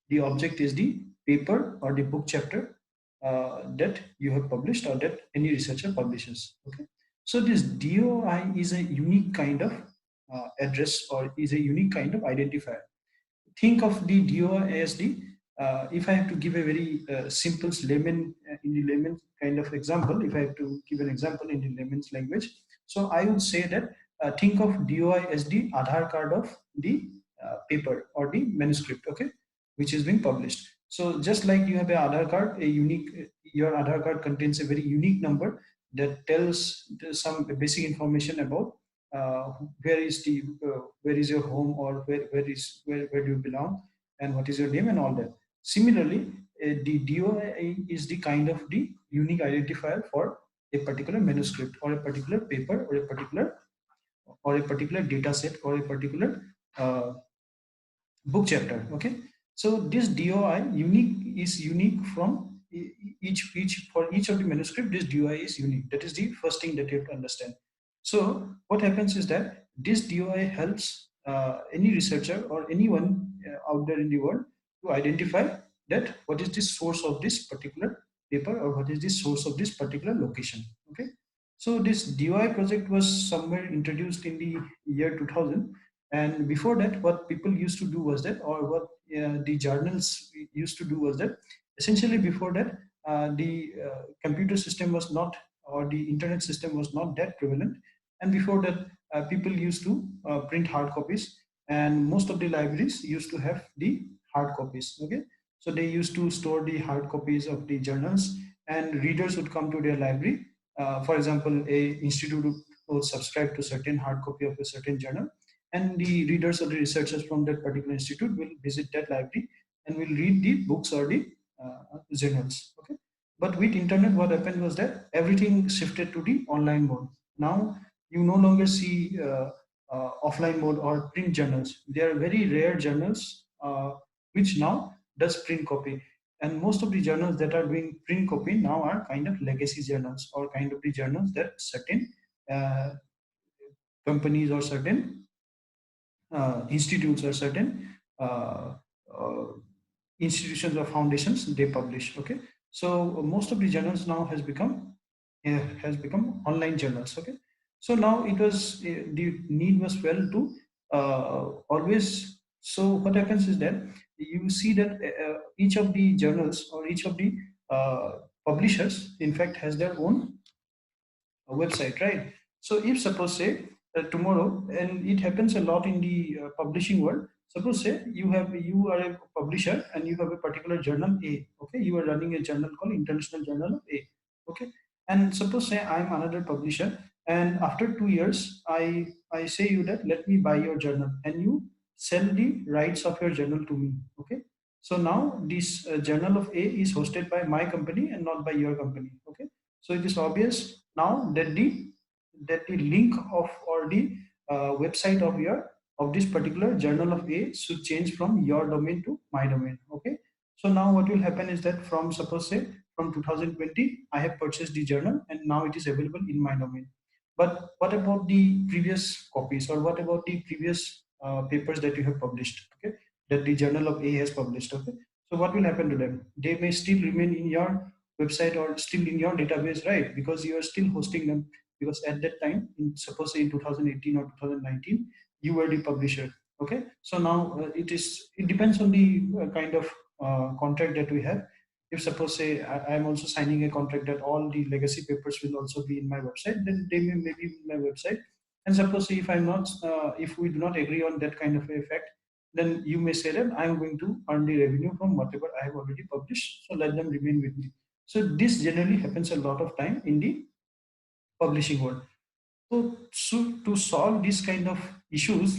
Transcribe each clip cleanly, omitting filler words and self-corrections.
the object is the paper or the book chapter that you have published or that any researcher publishes. Okay, so this DOI is a unique kind of address or is a unique kind of identifier. Think of the DOI as the if I have to give a very simple layman in the layman kind of example, if I have to give an example in the layman's language, so I would say that think of DOI as the Aadhaar card of the paper or the manuscript, okay, which is being published. So just like you have a Aadhaar card, a unique your Aadhaar card contains a very unique number that tells some basic information about uh, where is your home or where do you belong and what is your name and all that. Similarly, the DOI is the kind of the unique identifier for a particular manuscript or a particular paper or a particular data set or a particular uh, book chapter. Okay, so this DOI unique is unique from each for each of the manuscript. This DOI is unique. That is the first thing that you have to understand. So what happens is that this DOI helps any researcher or anyone out there in the world to identify that what is the source of this particular paper or what is the source of this particular location. Okay, so this DOI project was somewhere introduced in the year 2000, and before that what people used to do was that, or what the journals used to do was that, essentially before that the computer system was not, or the internet system was not that prevalent, and before that people used to print hard copies, and most of the libraries used to have the hard copies. Okay, so they used to store the hard copies of the journals, and readers would come to their library. For example, a institute would subscribe to certain hard copy of a certain journal, and the readers or the researchers from that particular institute will visit that library and will read the books or the journals. Okay, but with internet what happened was that everything shifted to the online mode. Now you no longer see offline mode or print journals. There are very rare journals which now does print copy, and most of the journals that are doing print copy now are kind of legacy journals, or kind of the journals that certain uh, companies or certain institutes or certain uh, uh, institutions or foundations they publish. Okay, so most of the journals now has become online journals. Okay, so now it was the need was well to always. So what happens is that you see that each of the journals or each of the uh, publishers in fact has their own website, right? So if suppose say tomorrow, and it happens a lot in the publishing world. Suppose say you are a publisher and you have a particular journal A. Okay, you are running a journal called International Journal of A. Okay, and suppose say I am another publisher, and after 2 years I say you that let me buy your journal, and you sell the rights of your journal to me. Okay, so now this journal of A is hosted by my company and not by your company. Okay, so it is obvious now that the link of, or the website of your of this particular journal of A should change from your domain to my domain. Okay, so now what will happen is that from suppose say from 2020 I have purchased the journal and now it is available in my domain. But what about the previous copies, or what about the previous papers that you have published? Okay, that the journal of A has published. Okay, so what will happen to them? They may still remain in your website or still in your database, right? Because you are still hosting them, because at that time, in suppose in 2018 or 2019, you were the publisher. Okay, so now it depends on the kind of contract that we have. If suppose say I am also signing a contract that all the legacy papers will also be in my website, then they may be in my website. And suppose if I'm not, if we do not agree on that kind of effect, then you may say that I'm going to earn the revenue from whatever I have already published. So let them remain with me. So this generally happens a lot of time in the publishing world. So to solve this kind of issues,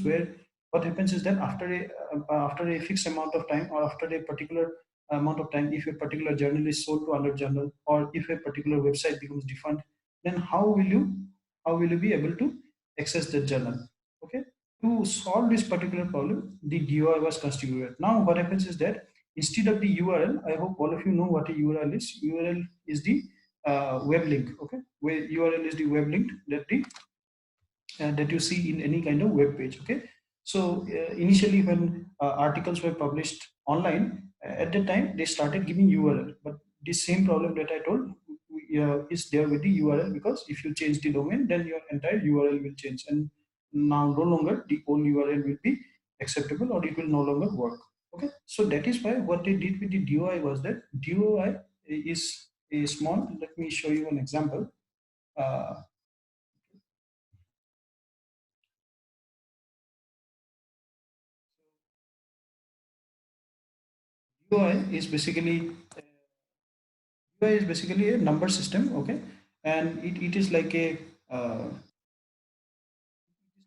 where what happens is that after a fixed amount of time, or after a particular amount of time, if a particular journal is sold to another journal, or if a particular website becomes defunct, then how will you be able to access that journal? Okay, to solve this particular problem, the DOI was constituted. Now what happens is that instead of the URL, I hope all of you know what a URL is. URL is the web link. Okay, where URL is the web link that you see in any kind of web page. Okay, So initially, when articles were published online, at that time they started giving URL, but the same problem that I told is there with the URL, because if you change the domain, then your entire URL will change, and now no longer the old URL will be acceptable, or it will no longer work. Okay, so that is why what they did with the DOI was that DOI is a small. Let me show you an example. Uh, DOI is basically UI is basically a number system, okay, and it is like a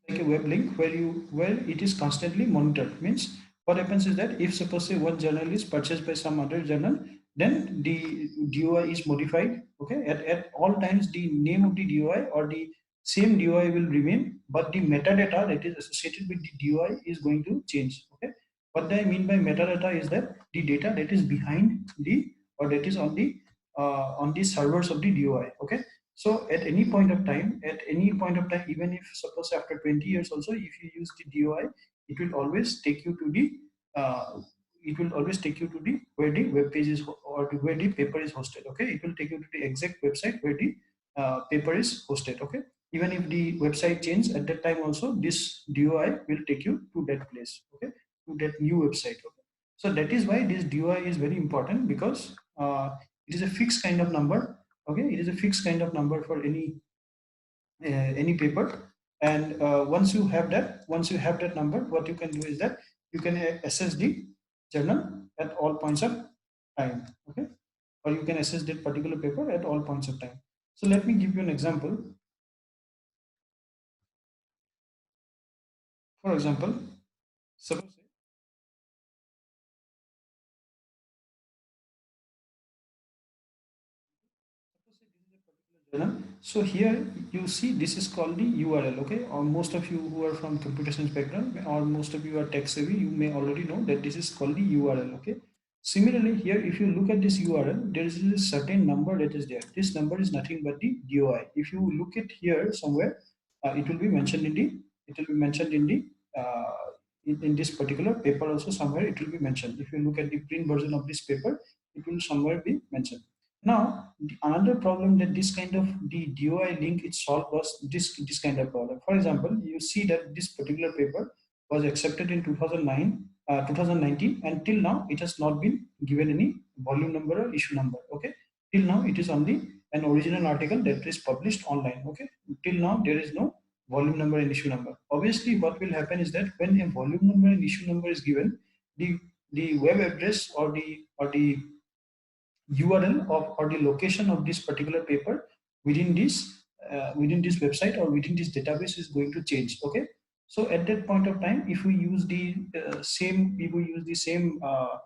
web link where it is constantly monitored. Means what happens is that if suppose say one journal is purchased by some other journal, then the DOI is modified. Okay, at all times the name of the DOI or the same DOI will remain, but the metadata that is associated with the DOI is going to change. Okay, what I mean by metadata is that the data that is behind the, or that is on the servers of the DOI. Okay, so at any point of time, even if suppose after 20 years also, if you use the DOI, it will always take you to the uh, it will always take you to the where the web page is or to where the paper is hosted. Okay, it will take you to the exact website where the paper is hosted. Okay, even if the website changes at that time also, this DOI will take you to that place. Okay, to that new website. Okay, so that is why this DOI is very important, because it is a fixed kind of number. Okay, it is a fixed kind of number for any paper, and once you have that number, what you can do is that you can access the journal at all points of time. Okay, or you can access that particular paper at all points of time. So let me give you an example. For example, suppose journal. So here you see this is called the URL. Okay, or most of you who are from computer science background, or most of you are tech savvy, you may already know that this is called the URL. Okay. Similarly, here if you look at this URL, there is a certain number that is there. This number is nothing but the DOI. If you look at here somewhere, it will be mentioned in the it will be mentioned in the in this particular paper also, somewhere it will be mentioned. If you look at the print version of this paper, it will somewhere be mentioned. Now, another problem that this kind of the DOI link it solved was this kind of problem. For example, you see that this particular paper was accepted in 2019, and till now it has not been given any volume number or issue number. Okay, till now it is only an original article that is published online. Okay, till now there is no volume number and issue number. Obviously, what will happen is that when a volume number and issue number is given, the web address or the URL of or the location of this particular paper within this website or within this database is going to change. Okay, so at that point of time, if we use the same uh,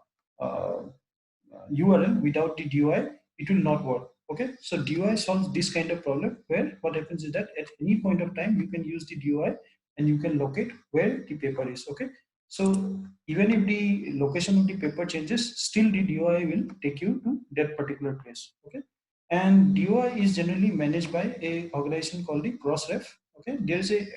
URL without the DOI, it will not work. Okay, so DOI solves this kind of problem, where what happens is that at any point of time you can use the DOI and you can locate where the paper is. Okay, so even if the location of the paper changes, still the DOI will take you to that particular place. Okay, and DOI is generally managed by a organization called the Crossref. Okay, there is a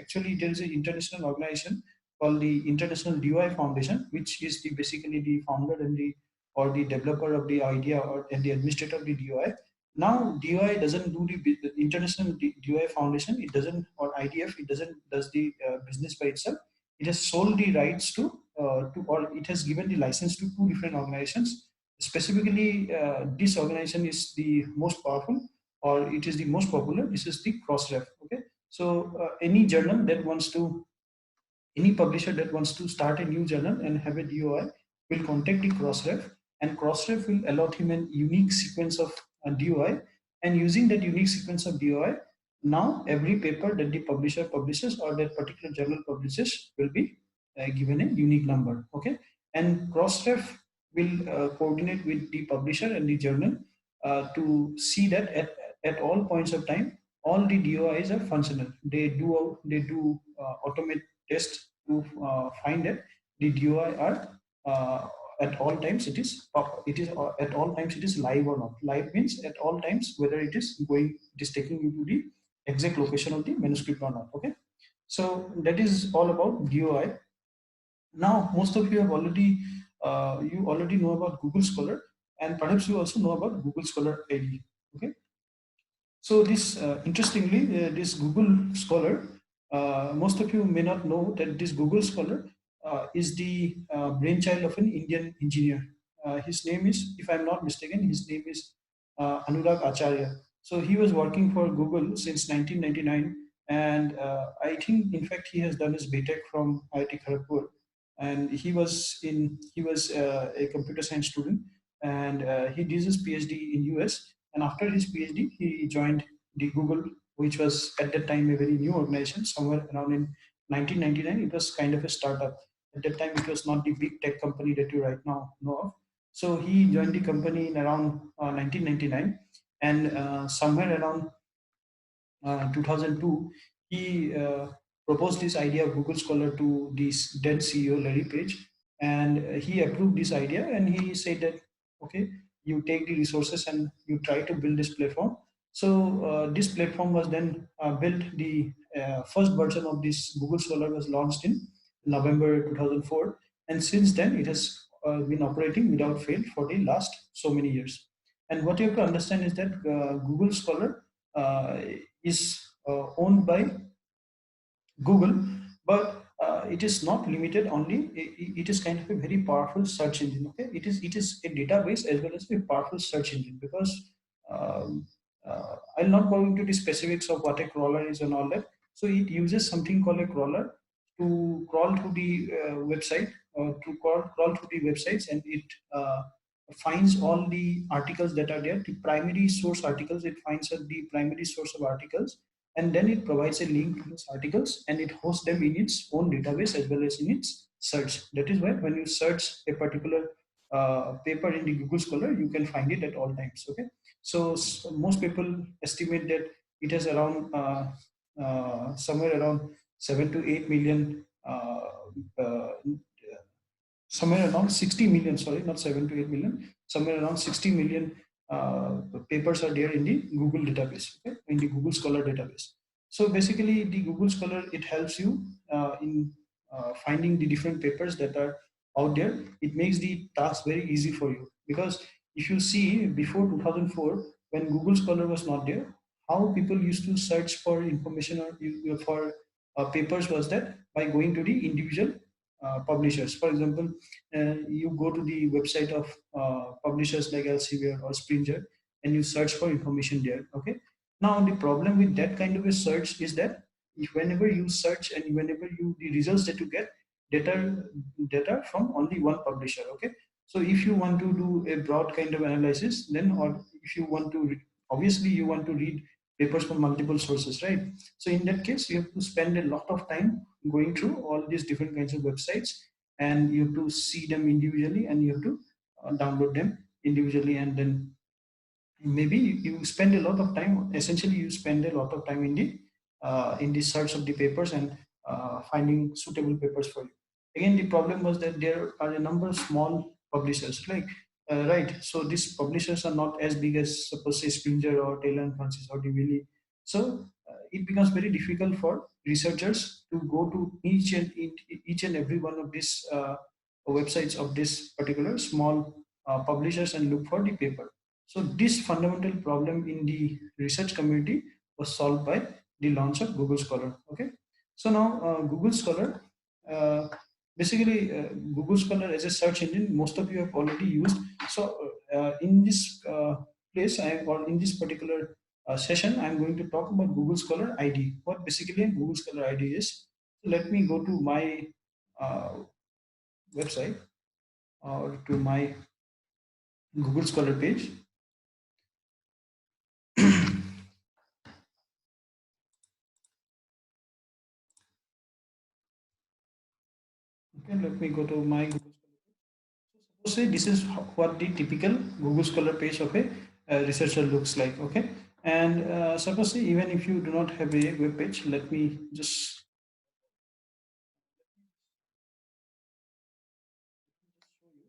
international organization called the International DOI Foundation, which is basically the founder and the or the developer of the idea or and the administrator of the DOI. Now DOI doesn't do the international DOI Foundation. It doesn't, or IDF. It doesn't does the business by itself. It has sold the rights to or it has given the license to two different organizations. Specifically, this organization is the most powerful, or it is the most popular. This is the Crossref. Okay, so any publisher that wants to start a new journal and have a DOI will contact the Crossref, and Crossref will allot him a unique sequence of DOI. And using that unique sequence of DOI, now every paper that the publisher publishes or that particular journal publishes will be given a unique number. Okay, and Crossref will coordinate with the publisher and the journal to see that at all points of time all the DOIs are functional. They do automate tests to find that the DOI are at all times at all times it is live or not. Live means at all times whether it is taking you to the exact location of the manuscript or not. Okay, so that is all about DOI. Now, most of you have already you already know about Google Scholar, and perhaps you also know about Google Scholar ID. Okay, so this interestingly, this Google Scholar, most of you may not know that this Google Scholar is the brainchild of an Indian engineer. His name is, if I'm not mistaken, his name is Anurag Acharya. So he was working for Google since 1999, and I think, in fact, he has done his BTech from IIT Kharagpur, and he was a computer science student, and he did his PhD in US. And after his PhD, he joined the Google, which was at that time a very new organization, somewhere around in 1999. It was kind of a startup. At that time, it was not the big tech company that you right now know of. So he joined the company in around 1999, and somewhere around 2002, he proposed this idea of Google Scholar to this then CEO Larry Page, and he approved this idea. And he said that, okay, you take the resources and you try to build this platform. So this platform was then built. The first version of this Google Scholar was launched in November 2004, and since then it has been operating without fail for the last so many years. And what you have to understand is that Google Scholar uh, is owned by Google, but it is not limited only. It is kind of a very powerful search engine. Okay, it is a database as well as a powerful search engine, because um, I'll not go into the specifics of what a crawler is and all that. So it uses something called a crawler to crawl to the website, or to crawl to the websites, and it finds all the articles that are there, the primary source articles. It finds out the primary source of articles, and then it provides a link to those articles, and it hosts them in its own database as well as in its search. That is why when you search a particular paper in the Google Scholar, you can find it at all times. Okay, so most people estimate that it has around somewhere around 7 to 8 million somewhere around 60 million, sorry, not 7 to 8 million, somewhere around 60 million papers are there in the Google database, okay, in the Google Scholar database. So basically, the Google Scholar, it helps you in finding the different papers that are out there. It makes the task very easy for you, because if you see before 2004, when Google Scholar was not there, how people used to search for information or for papers was that by going to the individual publishers. For example, you go to the website of publishers like Elsevier or Springer, and you search for information there. Okay. Now the problem with that kind of a search is that if whenever you search and whenever you the results that you get, data data from only one publisher. Okay. So if you want to do a broad kind of analysis, then, or if you want to obviously you want to read papers from multiple sources, right? So in that case, you have to spend a lot of time going through all these different kinds of websites, and you have to see them individually, and you have to download them individually, and then maybe you spend a lot of time. Essentially, you spend a lot of time in the search of the papers, and finding suitable papers for you. Again, the problem was that there are a number of small publishers, like right. So these publishers are not as big as, suppose, say, Springer or Taylor and Francis or DeVilly. So it becomes very difficult for researchers to go to each and every one of these websites of this particular small publishers and look for the paper. So this fundamental problem in the research community was solved by the launch of Google Scholar. Okay, so now Google Scholar, uh, basically Google Scholar as a search engine, most of you have already used. So in this place, or in this particular session, I'm going to talk about Google Scholar ID. What basically Google Scholar ID is. So let me go to my uh, website, or to my Google Scholar page. Okay, let me go to my Google Scholar. Suppose say this is what the typical Google Scholar page of a researcher looks like. Okay, and suppose say even if you do not have a web page, let me just show you.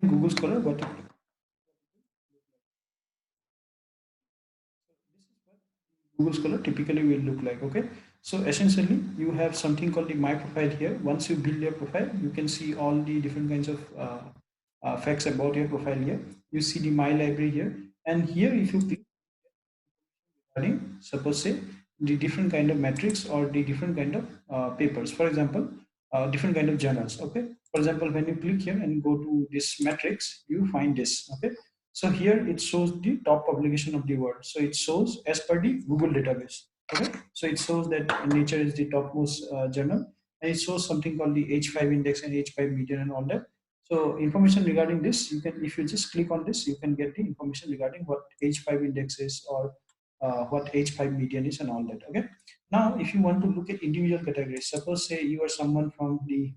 If you open Google Scholar, what it Google Scholar typically will look like. Okay, So essentially, you have something called the My Profile here. Once you build your profile, you can see all the different kinds of facts about your profile here. You see the My Library here, and here if you click regarding, suppose say, the different kind of metrics or the different kind of papers. For example, different kind of journals. Okay. For example, when you click here and go to this metrics, you find this. Okay. So here it shows the top publication of the world. So it shows as per the Google database. Okay. So it shows that Nature is the topmost journal, and it shows something called the H5 index and H5 median and all that. So information regarding this, you can, if you just click on this, you can get the information regarding what H5 index is, or what H5 median is and all that. Okay. Now, if you want to look at individual categories, suppose say you are someone from the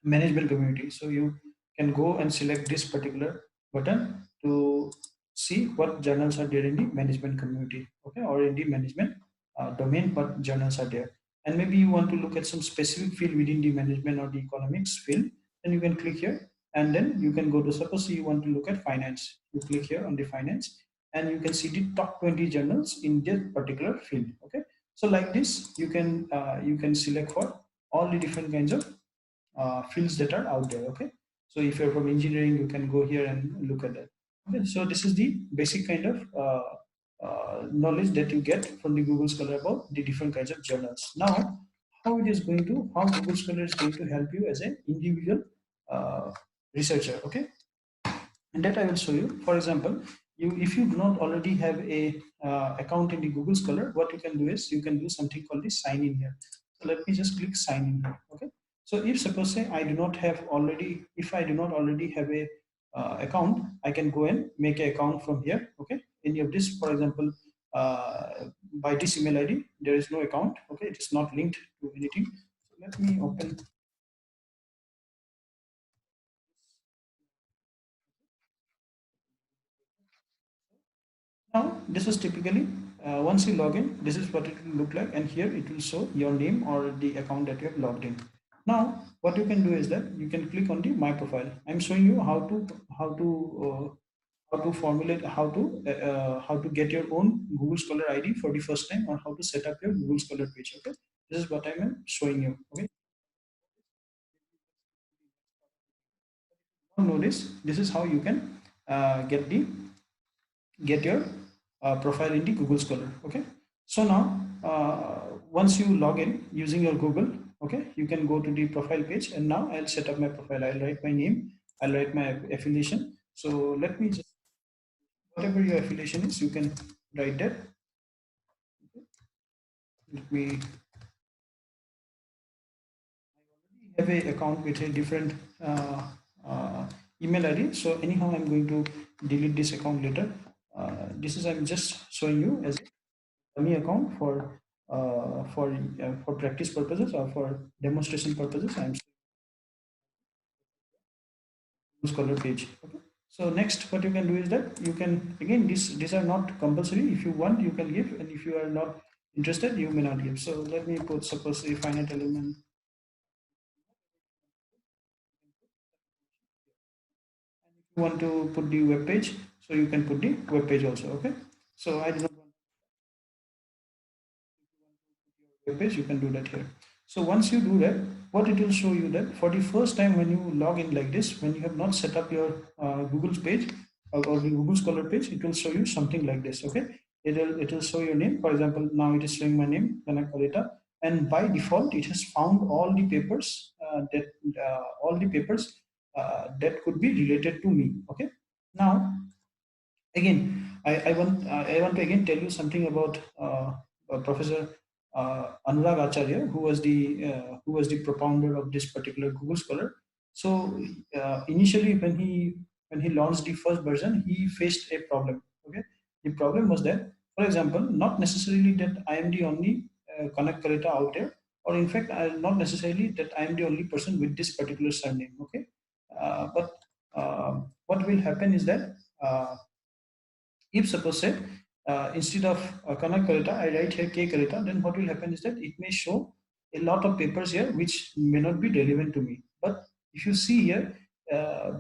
management community. So you can go and select this particular button to see what journals are there in the management community, okay, or in the management domain, what journals are there. And maybe you want to look at some specific field within the management or the economics field, then you can click here, and then you can go to, suppose you want to look at finance, you click here on the finance, and you can see the top 20 journals in that particular field. Okay. So like this, you can select for all the different kinds of fields that are out there. Okay. So if you're from engineering, you can go here and look at that. Okay. So this is the basic kind of knowledge that you get from the Google Scholar about the different kinds of journals. Now, how Google Scholar is going to help you as an individual uh, researcher. Okay. And that I will show you. For example, if you do not already have a account in the Google Scholar, what you can do is you can do something called the sign in here. So let me just click sign in here. Okay. So if suppose say I do not have already, if I do not already have a account, I can go and make an account from here. Okay. Any of this, for example, by this email ID, there is no account. Okay. It is not linked to anything. So let me open. Now, this is typically, once you log in, this is what it will look like, and here it will show your name or the account that you have logged in. Now, what you can do is that you can click on the My Profile. I'm showing you how to formulate, how to get your own Google Scholar ID for the first time, or how to set up your Google Scholar page. Okay, this is what I'm showing you. Okay, now notice this is how you can get your profile in the Google Scholar. Okay. So now, once you log in using your Google, okay, you can go to the profile page, and now I'll set up my profile. I'll write my name, I'll write my affiliation. So let me just, whatever your affiliation is, you can write that. Let me have a account with a different uh, email ID. So anyhow, I'm going to delete this account later. This is, I'm just showing you as dummy account for practice purposes or for demonstration purposes. I'm Scholar page. Okay. So next, what you can do is that you can, again, these are not compulsory. If you want, you can give, and if you are not interested, you may not give. So let me put, suppose a finite element. And if you want to put the web page, so you can put the web page also. Okay. So I do not want web page, you can do that here. So once you do that, what it will show you that for the first time when you log in like this, when you have not set up your Google page, or the Google Scholar page, it will show you something like this. Okay, it will show your name. For example, now it is showing my name, Kanak Kalita, and by default, it has found all the papers that could be related to me. Okay, now again, I want to again tell you something about Professor Anurag Acharya, who was the propounder of this particular Google Scholar. So initially, when he launched the first version, he faced a problem. Okay, the problem was that, for example, not necessarily that I am the only Kanak Kalita out there, or in fact, not necessarily that I am the only person with this particular surname. Okay, but what will happen is that if suppose say instead of Kanak Kalita, I write here K Kalita, then what will happen is that it may show a lot of papers here which may not be relevant to me. But if you see here,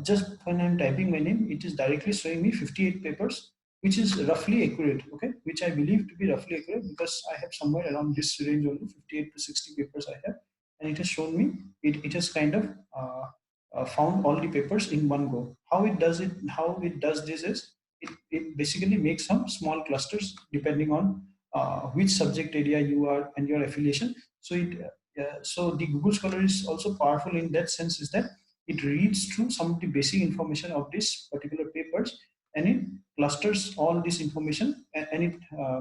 just when I'm typing my name, it is directly showing me 58 papers which is roughly accurate, okay, which I believe to be roughly accurate because I have somewhere around this range only, 58 to 60 papers I have, and it has shown me, it has kind of found all the papers in one go. How it does this is, it basically makes some small clusters depending on which subject area you are and your affiliation. So the Google Scholar is also powerful in that sense, is that it reads through some of the basic information of these particular papers, and it clusters all this information, and it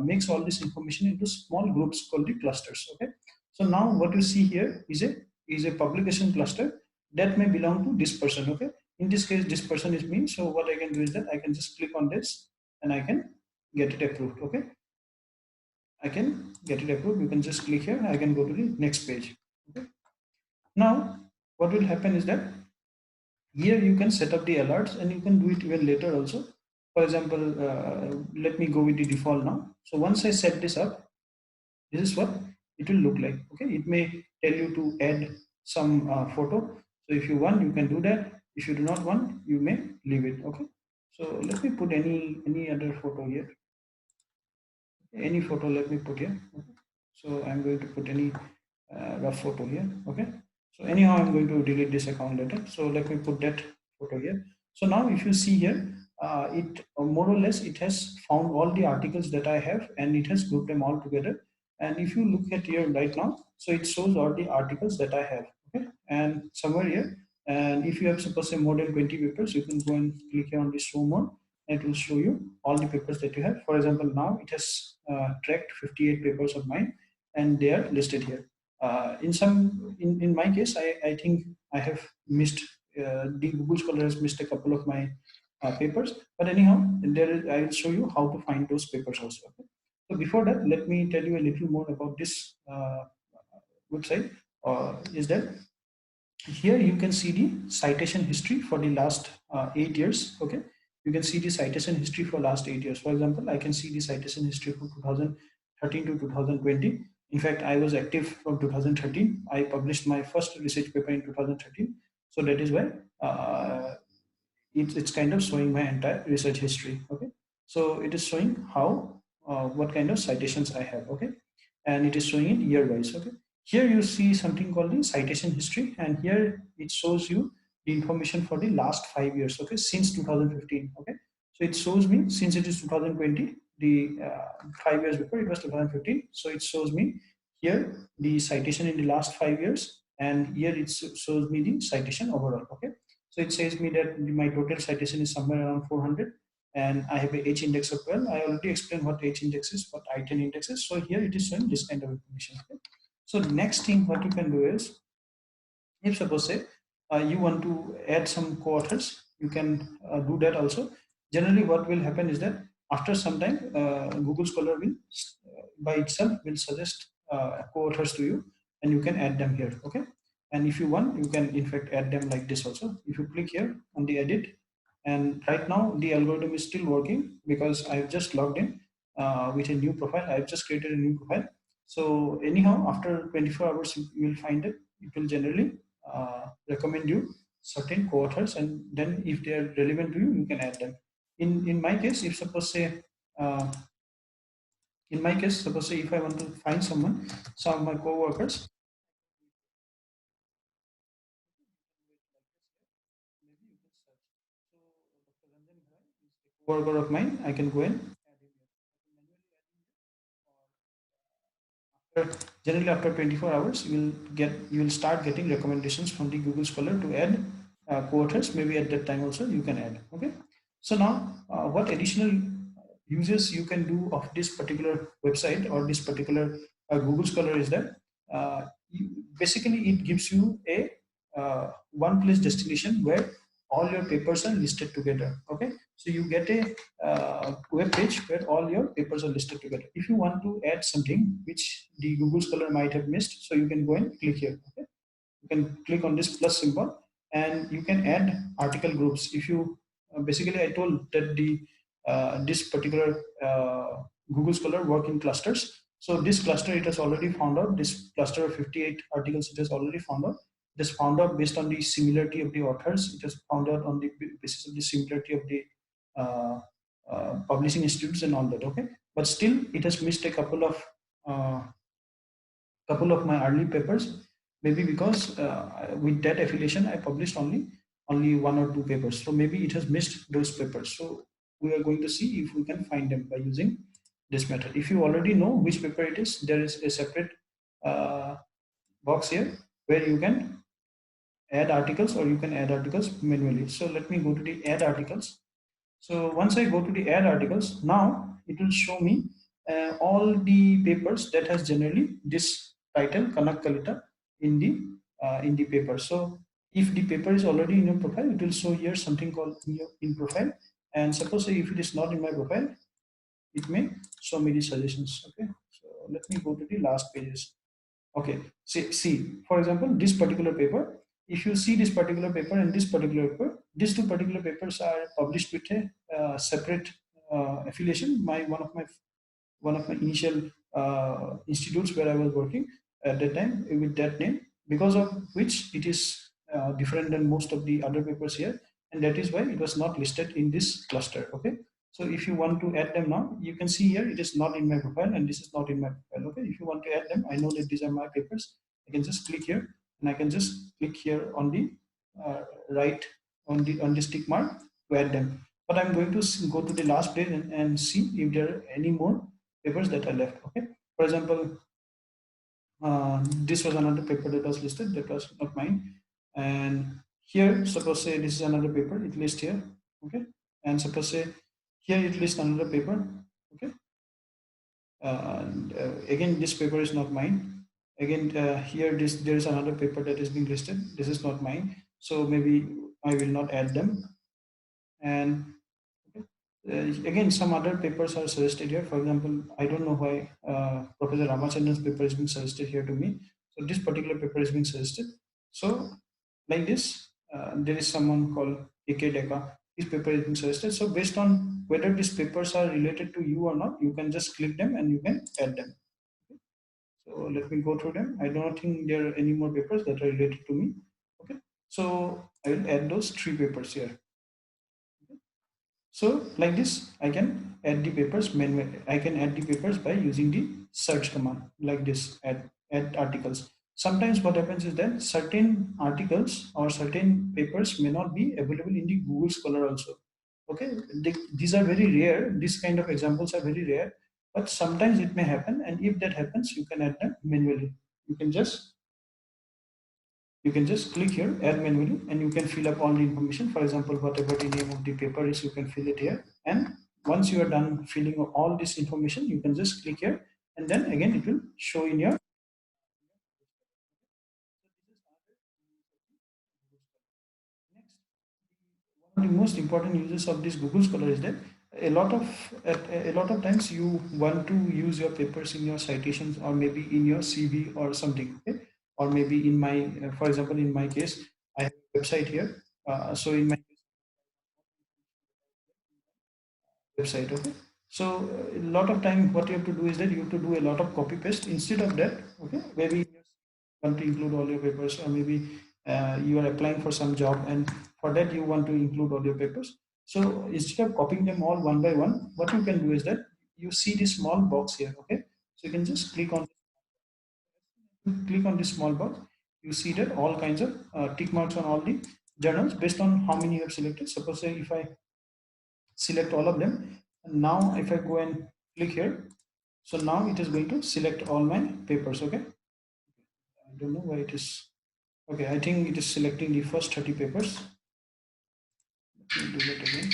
makes all this information into small groups called the clusters. Okay, so now what you see here is a publication cluster that may belong to this person. Okay, in this case this person is me, so what I can do is that I can just click on this and I can get it approved. Okay, I can get it approved. You can just click here, I can go to the next page. Okay, now what will happen is that here you can set up the alerts, and you can do it even later also. For example, let me go with the default now. So once I set this up, this is what it will look like. Okay, it may tell you to add some photo. So if you want, you can do that. If you do not want, you may leave it. Okay, so let me put any other photo here. Any photo, let me put here. Okay. So I'm going to put any rough photo here. Okay, so anyhow I'm going to delete this account later, so let me put that photo here. So now if you see here, it more or less it has found all the articles that I have, and it has grouped them all together. And if you look at here right now, so it shows all the articles that I have. Okay, and somewhere here, and if you have suppose say more than 20 papers, you can go and click here on this show more, and it will show you all the papers that you have. For example, now it has tracked 58 papers of mine, and they are listed here. In my case, I think I have missed, the Google Scholar has missed a couple of my papers, but anyhow, I will show you how to find those papers also. Okay? So before that, let me tell you a little more about this website. Is that here you can see the citation history for the last 8 years. Okay, you can see the citation history for last 8 years. For example, I can see the citation history from 2013 to 2020. In fact, I was active from 2013. I published my first research paper in 2013, so that is why it's kind of showing my entire research history. Okay, so it is showing how what kind of citations I have. Okay, and it is showing it year wise. Okay, here you see something called the citation history, and here it shows you the information for the last 5 years. Okay, since 2015. Okay, so it shows me, since it is 2020, the 5 years before it was 2015, so it shows me here the citation in the last 5 years, and here it shows me the citation overall. Okay, so it says me that my total citation is somewhere around 400, and I have a H index of 12. I already explained what H index is, what I-10 index is. So here it is showing this kind of information. Okay? So the next thing what you can do is, if suppose say you want to add some co-authors, you can do that also. Generally, what will happen is that after some time, Google Scholar will by itself will suggest co-authors to you, and you can add them here. Okay, and if you want, you can in fact add them like this also. If you click here on the edit, and right now the algorithm is still working because I've just logged in with a new profile. I've just created a new profile. So anyhow, after 24 hours, you will find it. It will generally recommend you certain co-authors, and then if they are relevant to you, you can add them. In my case, if suppose say uh, in my case, suppose say if I want to find someone, some of my co-workers, maybe you can search. So Dr. Ranjan Bhai is a co-worker of mine. I can go and add him here. I can manually add him here, or generally after 24 hours, you will start getting recommendations from the Google Scholar to add co-authors. Maybe at that time also you can add. Okay. So now, what additional uses you can do of this particular website or this particular Google Scholar is that basically it gives you a one place destination where all your papers are listed together. Okay, so you get a web page where all your papers are listed together. If you want to add something which the Google Scholar might have missed, so you can go and click here. Okay, you can click on this plus symbol, and you can add article groups. If you basically, I told that the this particular Google Scholar work in clusters. So this cluster, it has already found out, this cluster of 58 articles, it has already found out. It is found out based on the similarity of the authors. It is found out on the basis of the similarity of the uh, publishing institutes and all that. Okay, but still it has missed a uh, couple of my early papers, maybe because with that affiliation I published only one or two papers, so maybe it has missed those papers. So we are going to see if we can find them by using this method. If you already know which paper it is, there is a separate uh, box here where you can add articles, or you can add articles manually. So let me go to the add articles. So once I go to the add articles, now it will show me all the papers that has generally this title Kanak Kalita in the paper. So if the paper is already in your profile, it will show here something called in profile. And suppose if it is not in my profile, it may show me the suggestions. Okay, so let me go to the last pages. Okay, see, for example, this particular paper, if you see this particular paper and this particular paper, these two particular papers are published with a separate affiliation. One of my initial institutes where I was working at that time with that name, because of which it is different than most of the other papers here, and that is why it was not listed in this cluster. Okay, so if you want to add them now, you can see here it is not in my profile and this is not in my profile. Okay, if you want to add them, I know that these are my papers. I can just click here and I can just click here on the right on the stick mark to add them. But I'm going to go to the last page and see if there are any more papers that are left. Okay, for example, this was another paper that was listed, that was not mine. And here, suppose say this is another paper, it lists here. Okay, and suppose say here it lists another paper. Okay, and again this paper is not mine. Again here there is another paper that is being listed. This is not mine, so maybe I will not add them. And again, some other papers are suggested here. For example, I don't know why Professor Ramachandran's paper is being suggested here to me. So this particular paper is being suggested. So like this, there is someone called A.K. Deka. His paper is being suggested. So based on whether these papers are related to you or not, you can just click them and you can add them. Okay. So let me go through them. I don't think there are any more papers that are related to me. Okay. So I will add those three papers here. So like this, I can add the papers manually. I can add the papers by using the search command like this, add articles. Sometimes what happens is that certain articles or certain papers may not be available in the Google Scholar also. Okay, these are very rare. These kind of examples are very rare, but sometimes it may happen. And if that happens, you can add them manually. You can just you can just click here add manually and you can fill up all the information. For example, whatever the name of the paper is, you can fill it here, and once you are done filling all this information, you can just click here, and then again it will show in your. Next, one of the most important uses of this Google Scholar is that a lot of a lot of times you want to use your papers in your citations or maybe in your CV or something. Okay? Or maybe in my, for example, in my case, I have a website here. So in my website. Okay, so a lot of time what you have to do is that you have to do a lot of copy paste. Instead of that, okay, maybe you want to include all your papers, or maybe you are applying for some job and for that you want to include all your papers. So instead of copying them all one by one, what you can do is that you see this small box here. Okay, so you can just click on this small box. You see that all kinds of tick marks on all the journals based on how many you have selected. Suppose say if I select all of them, and now if I go and click here, so now it is going to select all my papers. Okay, I don't know why it is. Okay, I think it is selecting the first 30 papers. Let me do that again.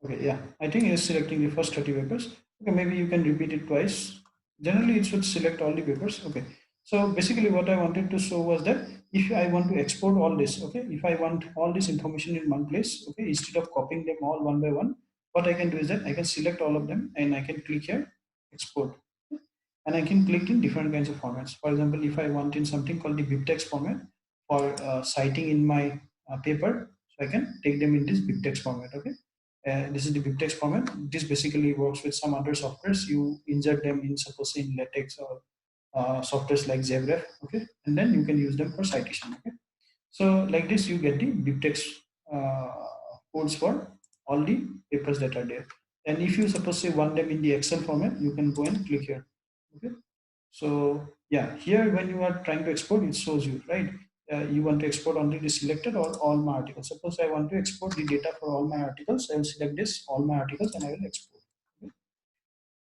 Okay, yeah, I think it is selecting the first 30 papers. Okay, maybe you can repeat it twice. Generally it should select all the papers. Okay, so basically what I wanted to show was that if I want to export all this, okay, if I want all this information in one place, okay, instead of copying them all one by one, what I can do is that I can select all of them and I can click here export, and I can click in different kinds of formats. For example, if I want in something called the BibTeX format for citing in my paper, so I can take them in this BibTeX format. Okay, this is the BibTeX format. This basically works with some other softwares. You insert them in, suppose in LaTeX or softwares like ZBref. Okay, and then you can use them for citation. Okay, so like this, you get the BibTeX uh, codes for all the papers that are there. And if you suppose say want them in the Excel format, you can go and click here. Okay. So yeah, here when you are trying to export, it shows you, right? You want to export only the selected or all my articles. Suppose I want to export the data for all my articles. I will select this all my articles and I will export. Okay.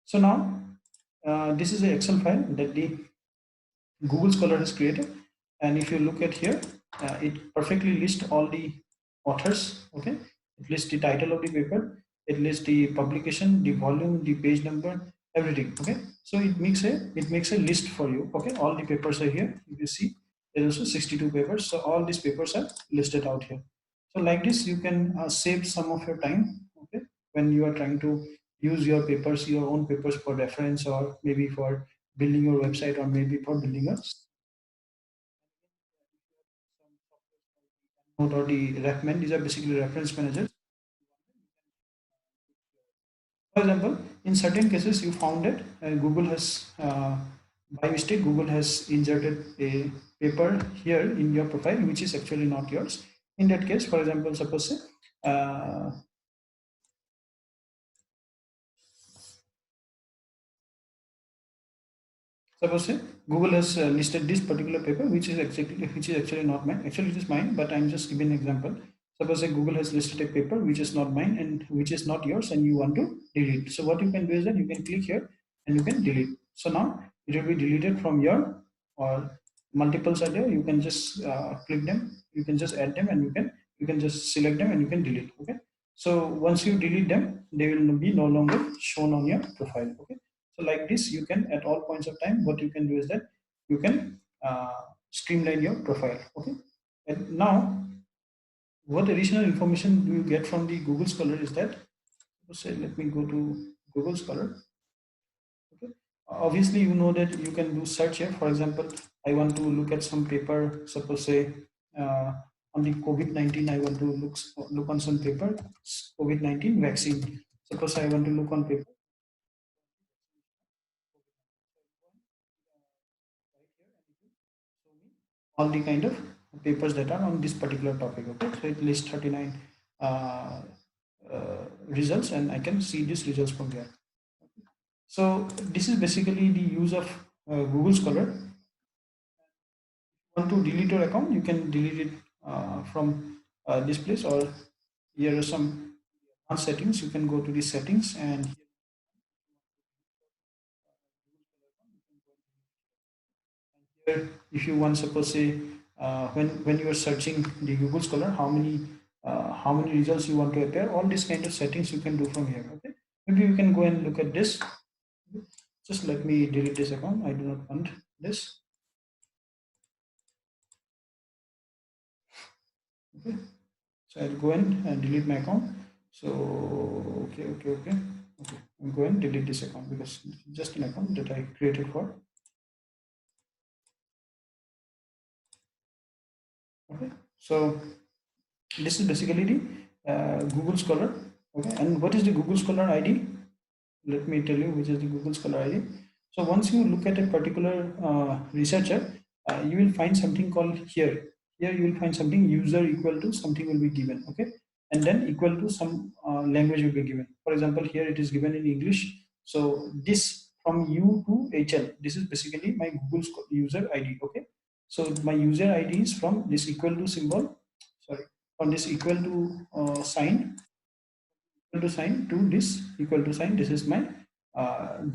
So now this is an Excel file that the Google Scholar has created. And if you look at here, it perfectly lists all the authors. Okay, it lists the title of the paper, it lists the publication, the volume, the page number, everything. Okay, so it makes a list for you. Okay, all the papers are here. If you see, there's also 62 papers. So all these papers are listed out here. So like this, you can save some of your time. Okay, when you are trying to use your papers, your own papers for reference, or maybe for building your website, or maybe for building a note or the RefMan. These are basically reference managers. For example, in certain cases, you found that Google has, by mistake, Google has inserted a paper here in your profile, which is actually not yours. In that case, for example, suppose say, uh, suppose say Google has listed this particular paper, which is actually not mine. Actually, it is mine, but I'm just giving an example. Suppose say Google has listed a paper which is not mine and which is not yours, and you want to delete. So what you can do is that you can click here and you can delete. So now it will be deleted from your, or multiples are there. You can just click them. You can just add them, and you can just select them and you can delete. Okay. So once you delete them, they will be no longer shown on your profile. Okay. So like this, you can at all points of time, what you can do is that you can streamline your profile. Okay. And now, what additional information do you get from the Google Scholar is that, say, let me go to Google Scholar. Okay. Obviously, you know that you can do search here. For example, I want to look at some paper. Suppose say uh, on the COVID-19, I want to look on some paper, COVID-19 vaccine. Suppose I want to look on paper all the kind of papers that are on this particular topic. Okay, so it lists 39 uh, results, and I can see these results from there. So this is basically the use of Google Scholar. Want to delete your account, you can delete it from this place, or here are some advanced settings. You can go to the settings, and here, if you want, suppose say when you are searching the Google Scholar, how many results you want to appear, all these kind of settings you can do from here. Okay, maybe you can go and look at this. Just let me delete this account. I do not want this. Okay, so I'll go and delete my account. So okay, I'm going to delete this account because it's just an account that I created for. Okay, so this is basically the Google Scholar. Okay, and what is the Google Scholar ID? Let me tell you which is the Google Scholar ID. So once you look at a particular researcher, you will find something called here. Here you will find something user equal to something will be given. Okay, and then equal to some language will be given. For example, here it is given in English. So this from U to HL. This is basically my user ID. Okay, so my user ID is from this equal to symbol. Sorry, from this equal to sign, equal to sign to this equal to sign. This is my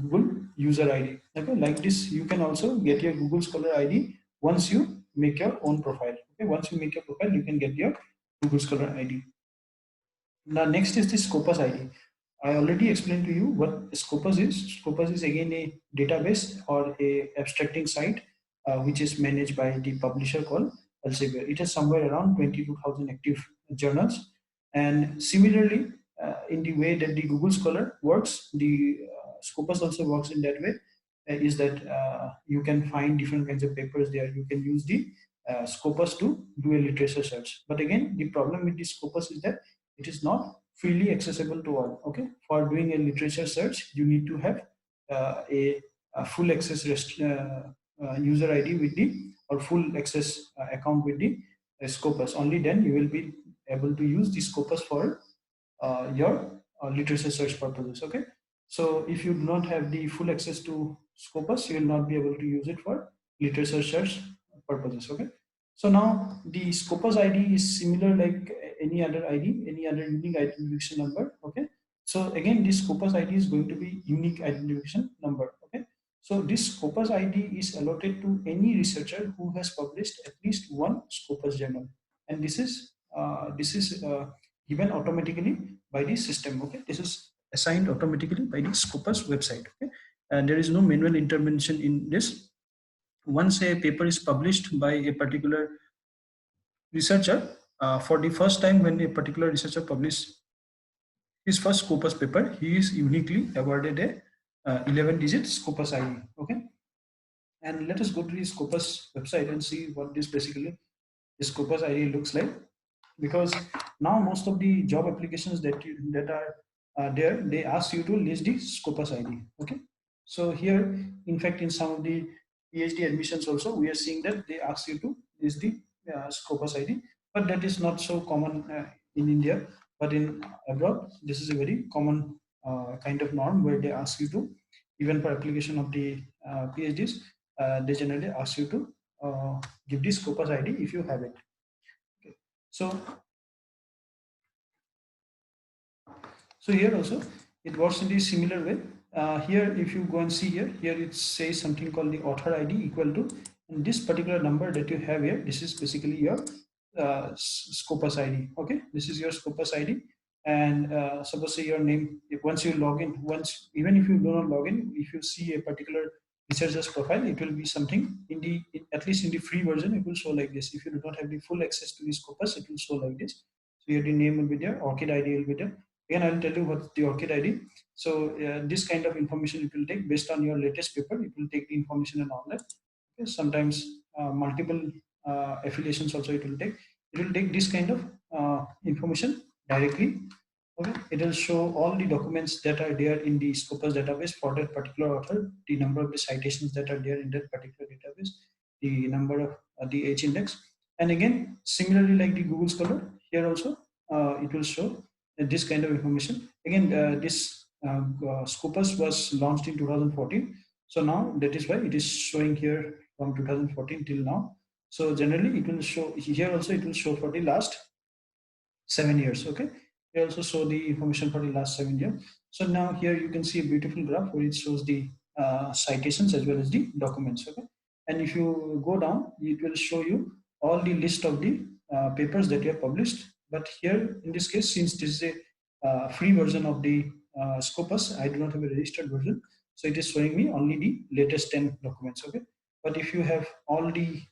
Google user ID. Okay, like this, you can also get your Google Scholar ID once you make your own profile. Okay, once you make your profile, you can get your Google Scholar ID. Now, next is the Scopus ID. I already explained to you what Scopus is. Scopus is again a database or a abstracting site which is managed by the publisher called Elsevier. It has somewhere around 22,000 active journals. And similarly, in the way that the Google Scholar works, the Scopus also works in that way. Is that you can find different kinds of papers there. You can use the Scopus to do a literature search. But again, the problem with the Scopus is that it is not freely accessible to all. Okay, for doing a literature search, you need to have a full access user ID with the, or full access account with the Scopus. Only then you will be able to use the Scopus for your literature search purposes. Okay, so if you do not have the full access to Scopus, you will not be able to use it for literature search purposes. Okay, so now the Scopus ID is similar like any other ID, any other unique identification number. Okay, so again, this Scopus ID is going to be unique identification number. Okay, so this Scopus ID is allotted to any researcher who has published at least one Scopus journal, and this is given automatically by the system. Okay, this is assigned automatically by the Scopus website. Okay, and there is no manual intervention in this. Once a paper is published by a particular researcher, for the first time when a particular researcher publishes his first Scopus paper, he is uniquely awarded a 11-digit Scopus ID. Okay, and let us go to the Scopus website and see what this basically the Scopus ID looks like. Because now most of the job applications that are there, they ask you to list the Scopus ID. Okay, so here, in fact, in some of the PhD admissions also, we are seeing that they ask you to list the Scopus ID, but that is not so common in India. But in abroad, this is a very common kind of norm where they ask you to, even for application of the PhDs, they generally ask you to give the Scopus ID if you have it. Okay. So here also it works in the similar way. Here, if you go and see here it says something called the author ID equal to, and this particular number that you have here, this is basically your Scopus ID. Okay, this is your Scopus ID, and suppose say your name. Once you log in, once even if you do not log in, if you see a particular researcher's profile, it will be something in the at least in the free version. It will show like this. If you do not have the full access to the Scopus, it will show like this. So your name will be there, ORCID ID will be there. Again, I will tell you what's the ORCID ID. So this kind of information it will take based on your latest paper. It will take the information and all that. Okay. Sometimes multiple affiliations also it will take. It will take this kind of information directly. Okay. It will show all the documents that are there in the Scopus database for that particular author, the number of the citations that are there in that particular database, the number of the H index. And again, similarly like the Google Scholar, here also it will show this kind of information. Again, this Scopus was launched in 2014. So now that is why it is showing here from 2014 till now. So generally it will show here also, it will show for the last 7 years. Okay, they also show the information for the last 7 years. So now here you can see a beautiful graph where it shows the citations as well as the documents. Okay, and if you go down, it will show you all the list of the papers that you have published. But here in this case, since this is a free version of the Scopus, I do not have a registered version, so it is showing me only the latest 10 documents. Okay, but if you have all the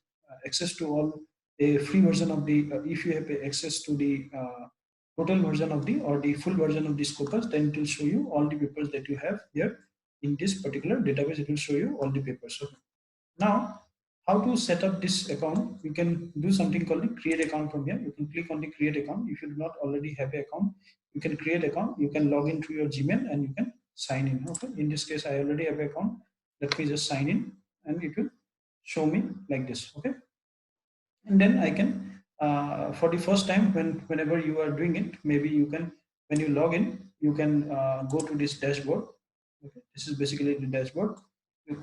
access to all a free version of the if you have access to the total version of the or the full version of the Scopus, then it will show you all the papers that you have here in this particular database. It will show you all the papers. So now, how to set up this account? You can do something called the create account from here. You can click on the create account. If you do not already have an account, you can create account. You can log into your Gmail and you can sign in. Okay, in this case I already have an account. Let me just sign in and it will show me like this. Okay, and then I can for the first time, whenever you are doing it, maybe you can, when you log in, you can go to this dashboard. Okay, this is basically the dashboard. Okay.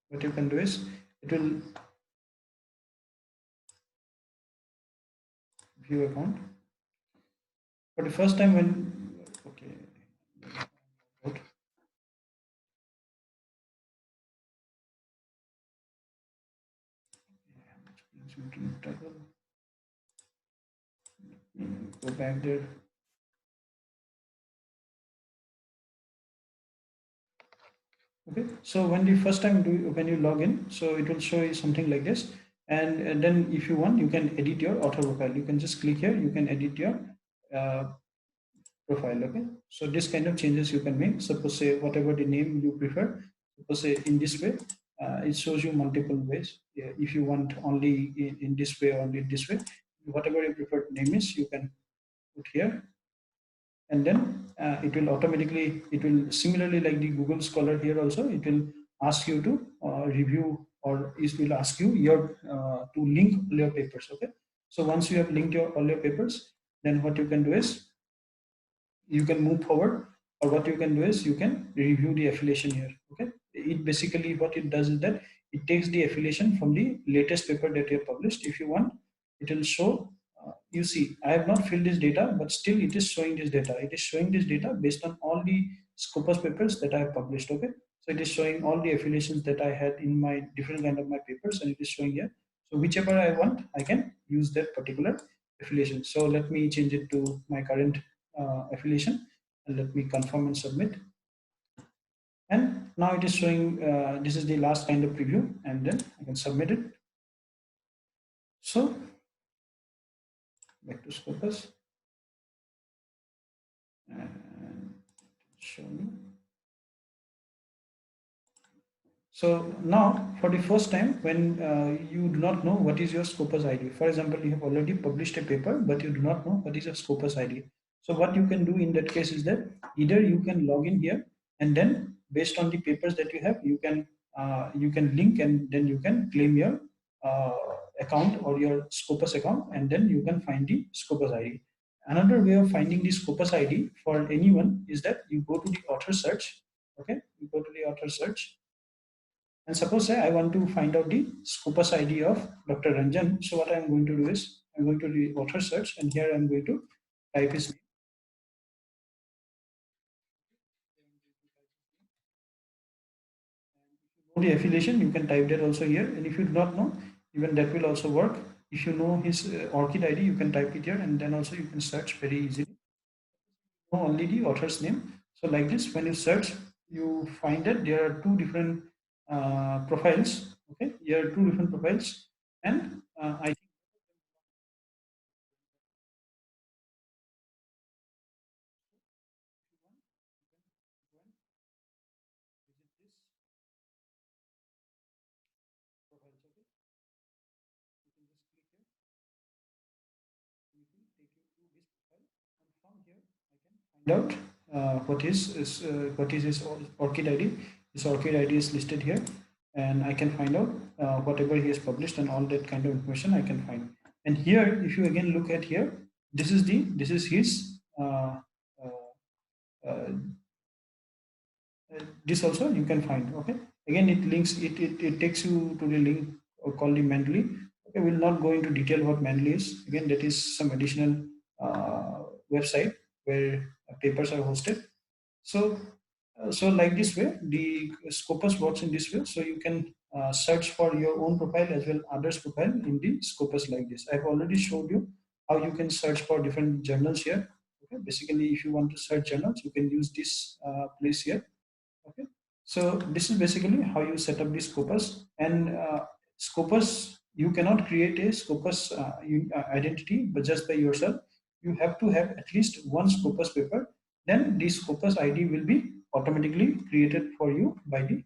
What you can do is it will view account for the first time when okay go back there. Okay, so when the first time when you log in, so it will show you something like this, and then if you want, you can edit your author profile. You can just click here, you can edit your uh, profile. Okay, so this kind of changes you can make. Suppose say whatever the name you prefer, suppose say in this way, it shows you multiple ways. Yeah, if you want only in this way, only this way, whatever your preferred name is, you can put here, and then it will automatically, it will similarly like the Google Scholar, here also it will ask you to review, or it will ask you your to link your papers. Okay, So once you have linked your all your papers, then what you can do is you can move forward, or what you can do is you can review the affiliation here. Okay, it basically what it does is that it takes the affiliation from the latest paper that you have published. If you want, it will show, you see I have not filled this data, but still it is showing this data. It is showing this data based on all the scopus papers that I have published. Okay, so it is showing all the affiliations that I had in my different kind of my papers, and it is showing here. So whichever I want, I can use that particular affiliation. So let me change it to my current affiliation, and let me confirm and submit. And now it is showing, this is the last kind of preview, and then I can submit it. So back to Scopus, and show me. So now, for the first time, when you do not know what is your Scopus ID, for example, you have already published a paper, but you do not know what is your Scopus ID. So what you can do in that case is that either you can log in here, and then based on the papers that you can link, and then you can claim your uh, account or your Scopus account, and then you can find the Scopus ID. Another way of finding the Scopus ID for anyone is that you go to the author search. Okay, you go to the author search, and suppose say I want to find out the Scopus ID of Dr. Ranjan. So what I'm going to do is I'm going to the author search, and here I'm going to type his name. Know the affiliation, you can type that also here. And if you do not know, even that will also work. If you know his ORCID ID, you can type it here, and then also you can search very easily. Know only the author's name. So like this, when you search, you find that there are two different profiles. Okay, there are two different profiles, and I think you can visit this profiles. Okay, you can just click here, and it will take you to this profile. And from here, I can find out what is his ORCID ID. His ORCID ID is listed here, and I can find out whatever he has published, and all that kind of information I can find. And here, if you again look at here, this is his uh, uh, uh, this also you can find. Okay, again it links it takes you to the link called the Mendeley. Okay, we'll not go into detail what Mendeley is. Again, that is some additional website where papers are hosted. So so like this way the Scopus works in this way. So you can search for your own profile as well others profile in the Scopus like this. I've already showed you how you can search for different journals here. Okay, basically if you want to search journals, you can use this place here. Okay, so this is basically how you set up the Scopus. And Scopus, you cannot create a Scopus identity but just by yourself. You have to have at least one Scopus paper, then the Scopus ID will be automatically created for you by the